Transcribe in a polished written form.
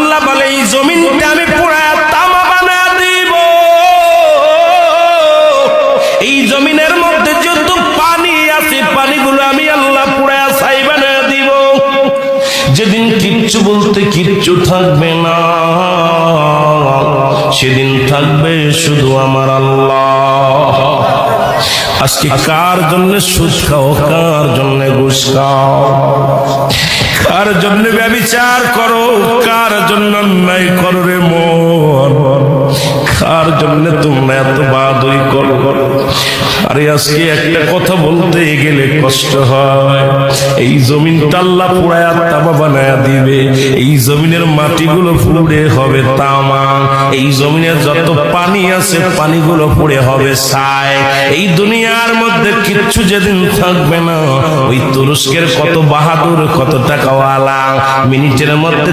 আল্লাহ বলে এই জমিনটা আমি পুরা তামা বানায় দিব। এই জমিনের মধ্যে যত পানি আছে পানিগুলো আমি আল্লাহ পুরা ছাই বানায় দিব। যেদিন কিচ্ছু বলতে কিচ্ছু থাকবে না, সেদিন থাকবে শুধু আমার আল্লাহ। আজকে কার জন্য সুদ খাও, কার জন্য ঘুষ খাও, কার জন্য ব্যভিচার করো, কার জন্য অন্যায় করো রে মন, কার জন্য তোমরা এত বাদই করো। আরে আজকে একটা কথা বলতে গেলে কষ্ট হয়। এই জমিনটা আল্লাহ পুরায়া তামা বানায়া দিবে। এই জমিনের মাটিগুলো পুড়ে হবে তামা। এই জমিনে যত পানি আছে পানিগুলো পুড়ে হবে ছাই। এই দুনিয়ার মধ্যে কিচ্ছু যেদিন থাকবে না, ওই তুরস্কের কত বাহাদুর, কত টাকাওয়ালা মিনিটের মধ্যে